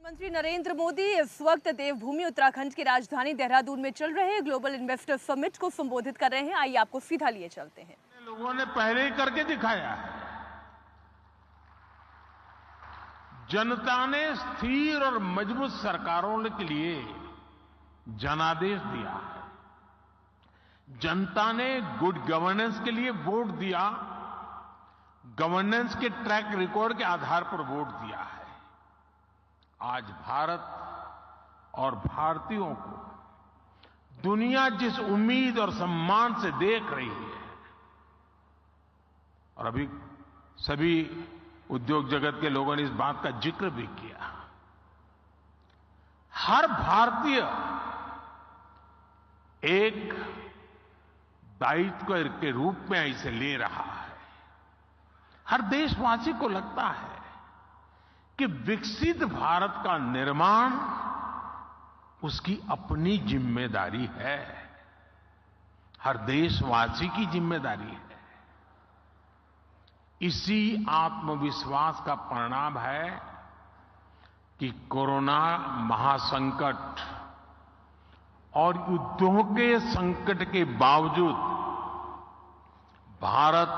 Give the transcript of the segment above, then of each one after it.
प्रधानमंत्री नरेंद्र मोदी इस वक्त देवभूमि उत्तराखंड की राजधानी देहरादून में चल रहे ग्लोबल इन्वेस्टर समिट को संबोधित कर रहे हैं। आइए आपको सीधा लिए चलते हैं। लोगों ने पहले ही करके दिखाया है। जनता ने स्थिर और मजबूत सरकारों के लिए जनादेश दिया है। जनता ने गुड गवर्नेंस के लिए वोट दिया, गवर्नेंस के ट्रैक रिकॉर्ड के आधार पर वोट दिया है। आज भारत और भारतीयों को दुनिया जिस उम्मीद और सम्मान से देख रही है, और अभी सभी उद्योग जगत के लोगों ने इस बात का जिक्र भी किया, हर भारतीय एक दायित्व के रूप में इसे ले रहा है। हर देशवासी को लगता है कि विकसित भारत का निर्माण उसकी अपनी जिम्मेदारी है, हर देशवासी की जिम्मेदारी है। इसी आत्मविश्वास का परिणाम है कि कोरोना महासंकट और युद्धों के संकट के बावजूद भारत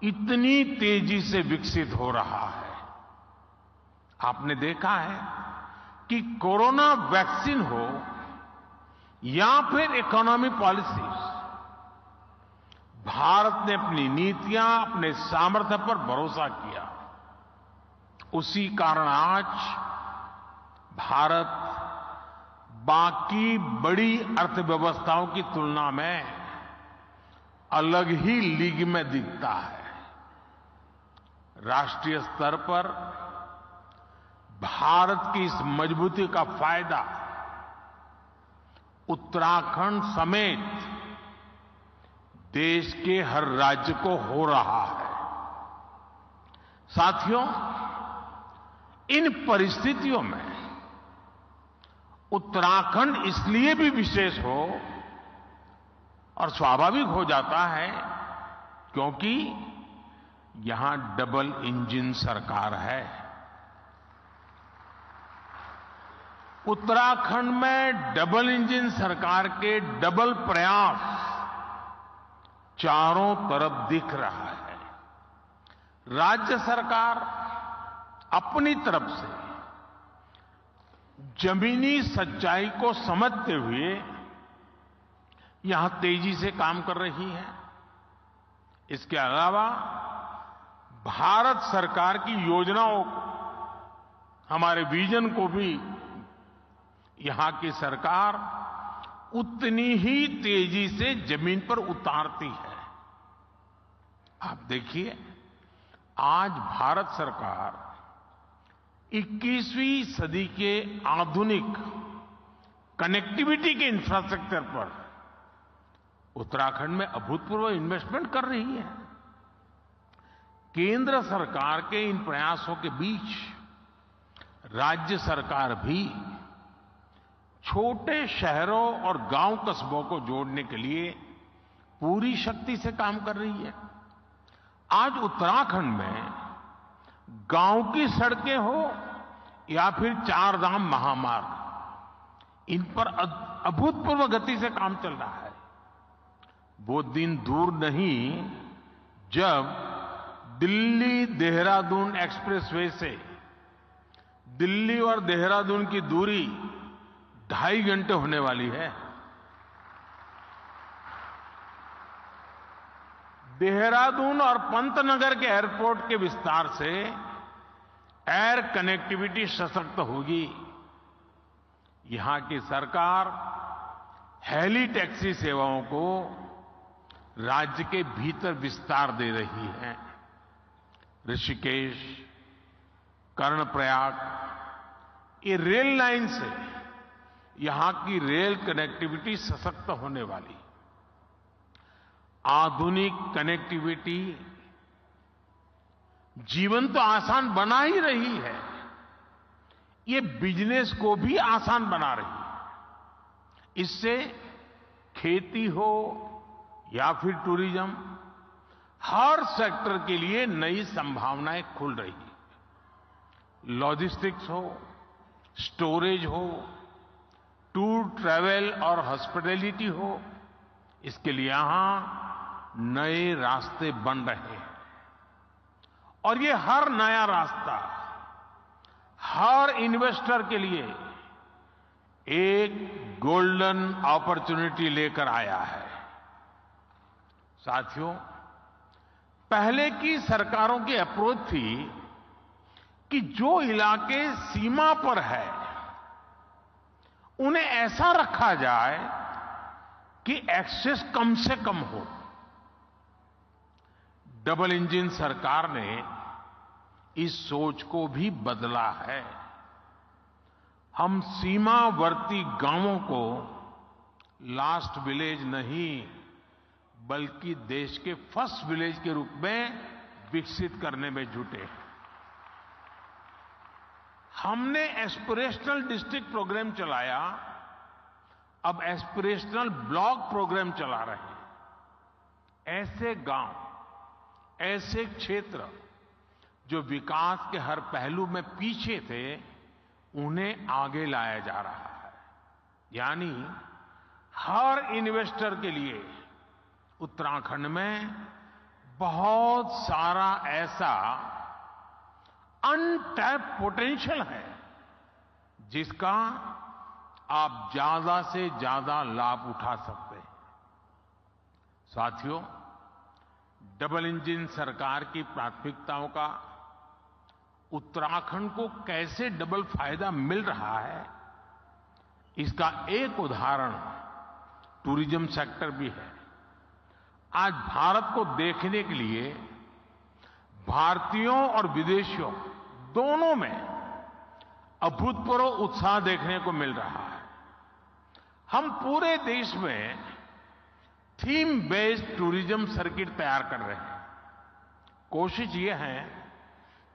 इतनी तेजी से विकसित हो रहा है। आपने देखा है कि कोरोना वैक्सीन हो या फिर इकोनॉमी पॉलिसीज, भारत ने अपनी नीतियां, अपने सामर्थ्य पर भरोसा किया। उसी कारण आज भारत बाकी बड़ी अर्थव्यवस्थाओं की तुलना में अलग ही लीग में दिखता है। राष्ट्रीय स्तर पर भारत की इस मजबूती का फायदा उत्तराखंड समेत देश के हर राज्य को हो रहा है। साथियों, इन परिस्थितियों में उत्तराखंड इसलिए भी विशेष हो और स्वाभाविक हो जाता है क्योंकि यहां डबल इंजन सरकार है। उत्तराखंड में डबल इंजन सरकार के डबल प्रयास चारों तरफ दिख रहा है। राज्य सरकार अपनी तरफ से जमीनी सच्चाई को समझते हुए यहां तेजी से काम कर रही है। इसके अलावा भारत सरकार की योजनाओं को, हमारे विजन को भी यहां की सरकार उतनी ही तेजी से जमीन पर उतारती है। आप देखिए, आज भारत सरकार 21वीं सदी के आधुनिक कनेक्टिविटी के इंफ्रास्ट्रक्चर पर उत्तराखंड में अभूतपूर्व इन्वेस्टमेंट कर रही है। केंद्र सरकार के इन प्रयासों के बीच राज्य सरकार भी छोटे शहरों और गांव कस्बों को जोड़ने के लिए पूरी शक्ति से काम कर रही है। आज उत्तराखंड में गांव की सड़कें हो या फिर चार धाम महामार्ग, इन पर अभूतपूर्व गति से काम चल रहा है। वो दिन दूर नहीं जब दिल्ली देहरादून एक्सप्रेसवे से दिल्ली और देहरादून की दूरी 2.5 घंटे होने वाली है। देहरादून और पंतनगर के एयरपोर्ट के विस्तार से एयर कनेक्टिविटी सशक्त होगी। यहां की सरकार हेली टैक्सी सेवाओं को राज्य के भीतर विस्तार दे रही है। ऋषिकेश, कर्णप्रयाग, ये रेल लाइन से यहां की रेल कनेक्टिविटी सशक्त होने वाली। आधुनिक कनेक्टिविटी जीवन तो आसान बना ही रही है, ये बिजनेस को भी आसान बना रही है। इससे खेती हो या फिर टूरिज्म, हर सेक्टर के लिए नई संभावनाएं खुल रही है। लॉजिस्टिक्स हो स्टोरेज हो, टूर ट्रैवल और हॉस्पिटैलिटी हो, इसके लिए यहां नए रास्ते बन रहे हैं। और ये हर नया रास्ता हर इन्वेस्टर के लिए एक गोल्डन अपॉर्चुनिटी लेकर आया है। साथियों, पहले की सरकारों की अप्रोच थी कि जो इलाके सीमा पर है उन्हें ऐसा रखा जाए कि एक्सेस कम से कम हो। डबल इंजन सरकार ने इस सोच को भी बदला है। हम सीमावर्ती गांवों को लास्ट विलेज नहीं बल्कि देश के फर्स्ट विलेज के रूप में विकसित करने में जुटे हैं। हमने एस्पिरेशनल डिस्ट्रिक्ट प्रोग्राम चलाया, अब एस्पिरेशनल ब्लॉक प्रोग्राम चला रहे हैं। ऐसे गांव, ऐसे क्षेत्र जो विकास के हर पहलू में पीछे थे, उन्हें आगे लाया जा रहा है। यानी हर इन्वेस्टर के लिए उत्तराखंड में बहुत सारा ऐसा अनटैप्ड पोटेंशियल है जिसका आप ज्यादा से ज्यादा लाभ उठा सकते हैं। साथियों, डबल इंजन सरकार की प्राथमिकताओं का उत्तराखंड को कैसे डबल फायदा मिल रहा है, इसका एक उदाहरण टूरिज्म सेक्टर भी है। आज भारत को देखने के लिए भारतीयों और विदेशियों दोनों में अभूतपूर्व उत्साह देखने को मिल रहा है। हम पूरे देश में थीम बेस्ड टूरिज्म सर्किट तैयार कर रहे हैं। कोशिश ये है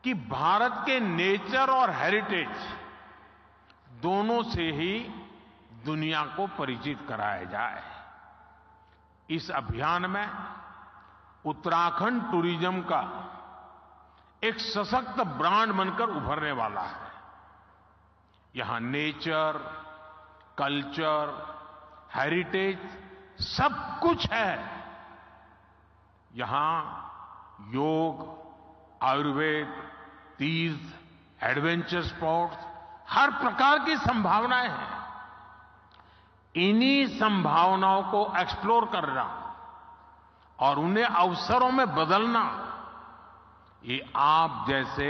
कि भारत के नेचर और हेरिटेज दोनों से ही दुनिया को परिचित कराया जाए। इस अभियान में उत्तराखंड टूरिज्म का एक सशक्त ब्रांड बनकर उभरने वाला है। यहां नेचर, कल्चर, हेरिटेज सब कुछ है। यहां योग, आयुर्वेद, तीर्थ, एडवेंचर स्पोर्ट्स, हर प्रकार की संभावनाएं हैं। इन्हीं संभावनाओं को एक्सप्लोर करना और उन्हें अवसरों में बदलना, ये आप जैसे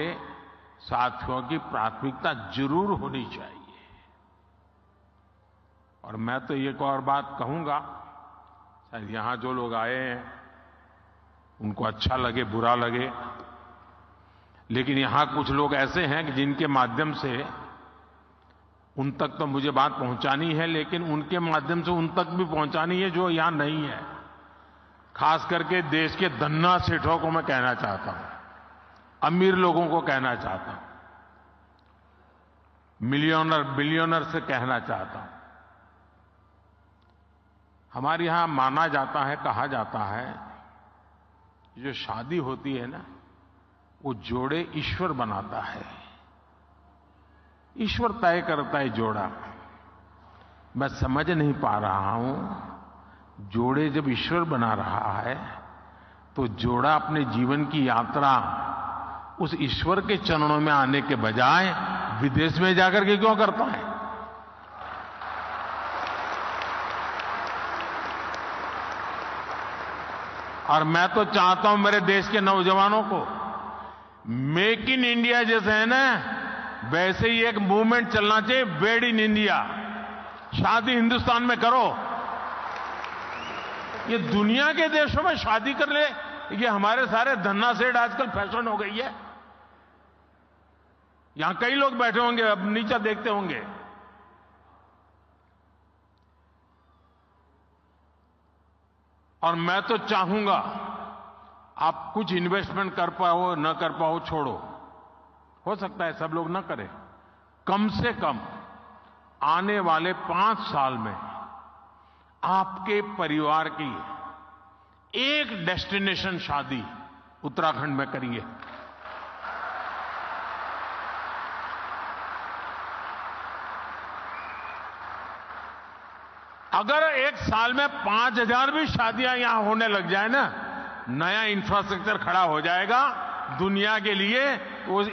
साथियों की प्राथमिकता जरूर होनी चाहिए। और मैं तो एक और बात कहूंगा, शायद यहां जो लोग आए हैं उनको अच्छा लगे बुरा लगे, लेकिन यहां कुछ लोग ऐसे हैं कि जिनके माध्यम से उन तक तो मुझे बात पहुंचानी है, लेकिन उनके माध्यम से उन तक भी पहुंचानी है जो यहां नहीं है। खास करके देश के धन्ना सेठों को मैं कहना चाहता हूं, अमीर लोगों को कहना चाहता हूं, मिलियनर बिलियनर से कहना चाहता हूं। हमारे यहां माना जाता है, कहा जाता है, जो शादी होती है ना, वो जोड़े ईश्वर बनाता है, ईश्वर तय करता है जोड़ा। मैं समझ नहीं पा रहा हूं, जोड़े जब ईश्वर बना रहा है तो जोड़ा अपने जीवन की यात्रा उस ईश्वर के चरणों में आने के बजाय विदेश में जाकर के क्यों करता है? और मैं तो चाहता हूं मेरे देश के नौजवानों को, मेक इन इंडिया जैसे है ना, वैसे ही एक मूवमेंट चलना चाहिए, वेड इन इंडिया। शादी हिंदुस्तान में करो। ये दुनिया के देशों में शादी कर ले, ये हमारे सारे धन्ना सेठ आजकल फैशन हो गई है। यहां कई लोग बैठे होंगे, अब नीचे देखते होंगे। और मैं तो चाहूंगा आप कुछ इन्वेस्टमेंट कर पाओ न कर पाओ छोड़ो, हो सकता है सब लोग न करें, कम से कम आने वाले 5 साल में आपके परिवार की एक डेस्टिनेशन शादी उत्तराखंड में करिए। अगर एक साल में 5,000 भी शादियां यहां होने लग जाए ना, नया इंफ्रास्ट्रक्चर खड़ा हो जाएगा दुनिया के लिए,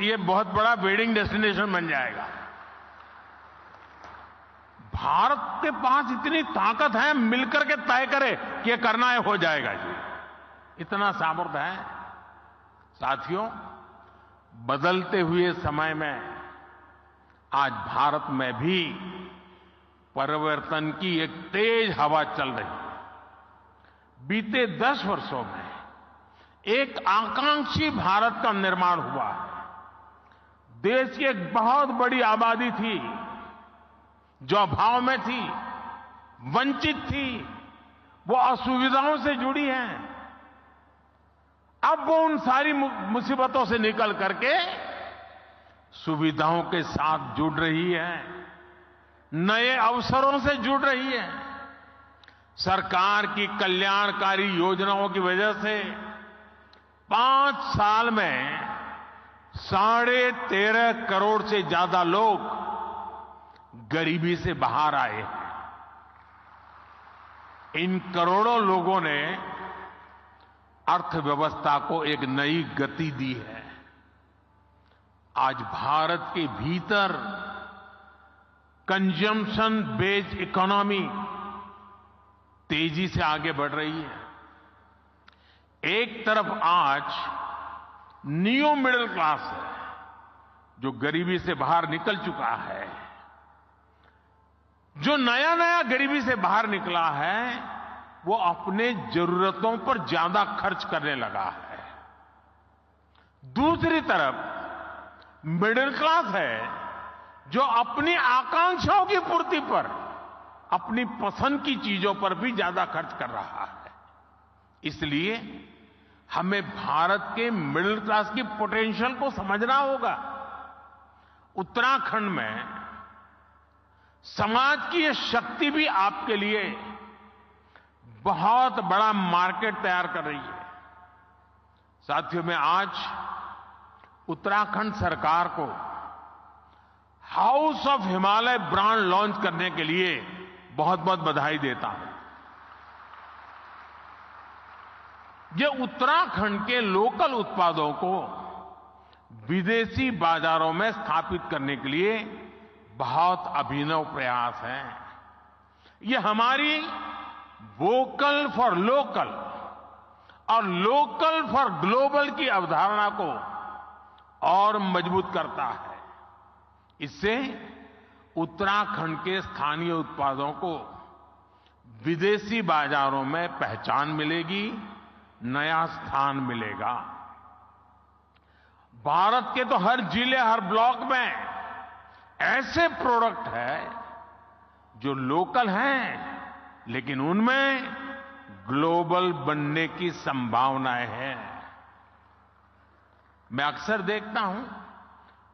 ये बहुत बड़ा वेडिंग डेस्टिनेशन बन जाएगा। भारत के पास इतनी ताकत है, मिलकर के तय करे कि ये करना है, हो जाएगा जी, इतना सामर्थ्य है। साथियों, बदलते हुए समय में आज भारत में भी परिवर्तन की एक तेज हवा चल रही है। बीते 10 वर्षों में एक आकांक्षी भारत का निर्माण हुआ है। देश की एक बहुत बड़ी आबादी थी जो अभाव में थी, वंचित थी, वो असुविधाओं से जुड़ी है। अब वो उन सारी मुसीबतों से निकल करके सुविधाओं के साथ जुड़ रही है, नए अवसरों से जुड़ रही है। सरकार की कल्याणकारी योजनाओं की वजह से 5 साल में 13.5 करोड़ से ज्यादा लोग गरीबी से बाहर आए हैं। इन करोड़ों लोगों ने अर्थव्यवस्था को एक नई गति दी है। आज भारत के भीतर कंजम्पशन बेस्ड इकोनॉमी तेजी से आगे बढ़ रही है। एक तरफ आज नियो मिडिल क्लास है जो गरीबी से बाहर निकल चुका है, जो नया नया गरीबी से बाहर निकला है वो अपने जरूरतों पर ज्यादा खर्च करने लगा है। दूसरी तरफ मिडिल क्लास है जो अपनी आकांक्षाओं की पूर्ति पर, अपनी पसंद की चीजों पर भी ज्यादा खर्च कर रहा है। इसलिए हमें भारत के मिडिल क्लास की पोटेंशियल को समझना होगा। उत्तराखंड में समाज की ये शक्ति भी आपके लिए बहुत बड़ा मार्केट तैयार कर रही है। साथियों, मैं आज उत्तराखंड सरकार को house of Himalaya brand launch करने के लिए बहुत बहुत बधाई देता हूं। ये उत्तराखंड के लोकल उत्पादों को विदेशी बाजारों में स्थापित करने के लिए बहुत अभिनव प्रयास है। ये हमारी वोकल फॉर लोकल और लोकल फॉर ग्लोबल की अवधारणा को और मजबूत करता है। इससे उत्तराखंड के स्थानीय उत्पादों को विदेशी बाजारों में पहचान मिलेगी, नया स्थान मिलेगा। भारत के तो हर जिले, हर ब्लॉक में ऐसे प्रोडक्ट हैं जो लोकल हैं लेकिन उनमें ग्लोबल बनने की संभावनाएं हैं। मैं अक्सर देखता हूं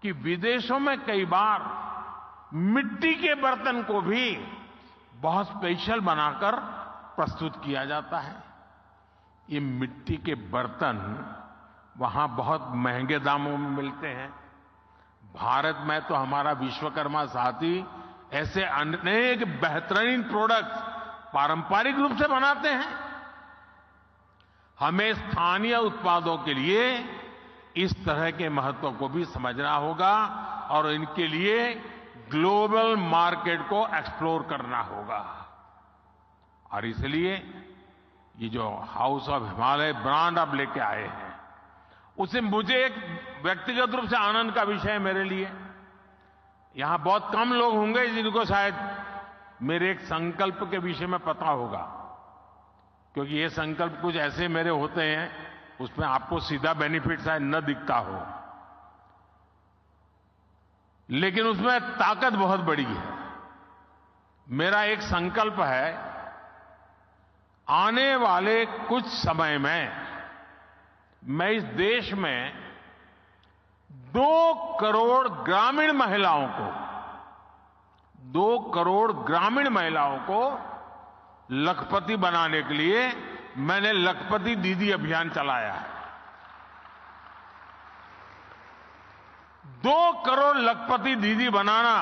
कि विदेशों में कई बार मिट्टी के बर्तन को भी बहुत स्पेशल बनाकर प्रस्तुत किया जाता है। ये मिट्टी के बर्तन वहां बहुत महंगे दामों में मिलते हैं। भारत में तो हमारा विश्वकर्मा साथी ऐसे अनेक बेहतरीन प्रोडक्ट्स पारंपरिक रूप से बनाते हैं। हमें स्थानीय उत्पादों के लिए इस तरह के महत्व को भी समझना होगा और इनके लिए ग्लोबल मार्केट को एक्सप्लोर करना होगा। और इसलिए ये जो हाउस ऑफ हिमालय ब्रांड आप लेके आए हैं, उसे मुझे एक व्यक्तिगत रूप से आनंद का विषय है मेरे लिए। यहां बहुत कम लोग होंगे जिनको शायद मेरे एक संकल्प के विषय में पता होगा, क्योंकि ये संकल्प कुछ ऐसे मेरे होते हैं उसमें आपको सीधा बेनिफिट शायद न दिखता हो, लेकिन उसमें ताकत बहुत बड़ी है। मेरा एक संकल्प है, आने वाले कुछ समय में मैं इस देश में 2 करोड़ ग्रामीण महिलाओं को 2 करोड़ ग्रामीण महिलाओं को लखपति बनाने के लिए मैंने लखपति दीदी अभियान चलाया है। 2 करोड़ लखपति दीदी बनाना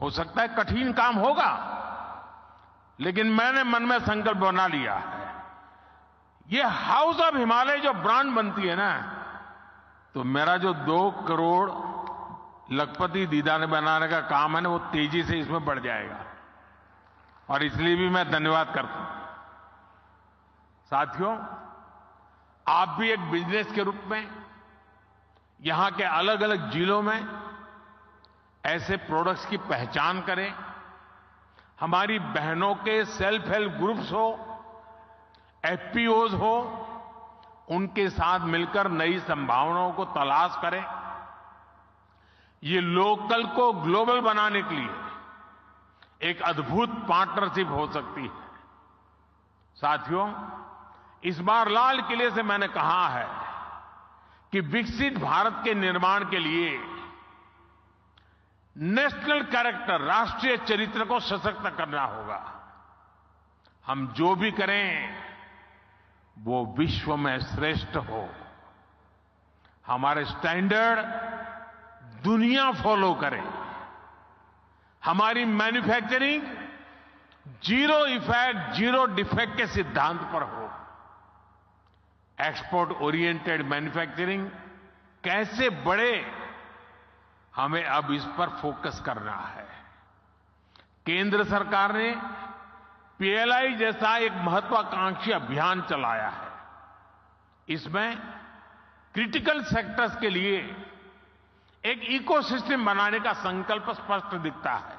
हो सकता है कठिन काम होगा, लेकिन मैंने मन में संकल्प बना लिया है। ये हाउस ऑफ हिमालय जो ब्रांड बनती है ना, तो मेरा जो 2 करोड़ लखपति दीदार बनाने का काम है ना, वो तेजी से इसमें बढ़ जाएगा। और इसलिए भी मैं धन्यवाद करता हूं। साथियों, आप भी एक बिजनेस के रूप में यहां के अलग अलग जिलों में ऐसे प्रोडक्ट्स की पहचान करें। हमारी बहनों के सेल्फ हेल्प ग्रुप्स हो, एफपीओज हो, उनके साथ मिलकर नई संभावनाओं को तलाश करें। ये लोकल को ग्लोबल बनाने के लिए एक अद्भुत पार्टनरशिप हो सकती है। साथियों, इस बार लाल किले से मैंने कहा है कि विकसित भारत के निर्माण के लिए नेशनल कैरेक्टर, राष्ट्रीय चरित्र को सशक्त करना होगा। हम जो भी करें वो विश्व में श्रेष्ठ हो। हमारे स्टैंडर्ड दुनिया फॉलो करे। हमारी manufacturing zero effect, zero defect के सिद्धांत पर हो। एक्सपोर्ट ओरिएंटेड मैन्युफैक्चरिंग कैसे बढ़े, हमें अब इस पर फोकस करना है। केंद्र सरकार ने पीएलआई जैसा एक महत्वाकांक्षी अभियान चलाया है। इसमें क्रिटिकल सेक्टर्स के लिए एक इकोसिस्टम बनाने का संकल्प स्पष्ट दिखता है।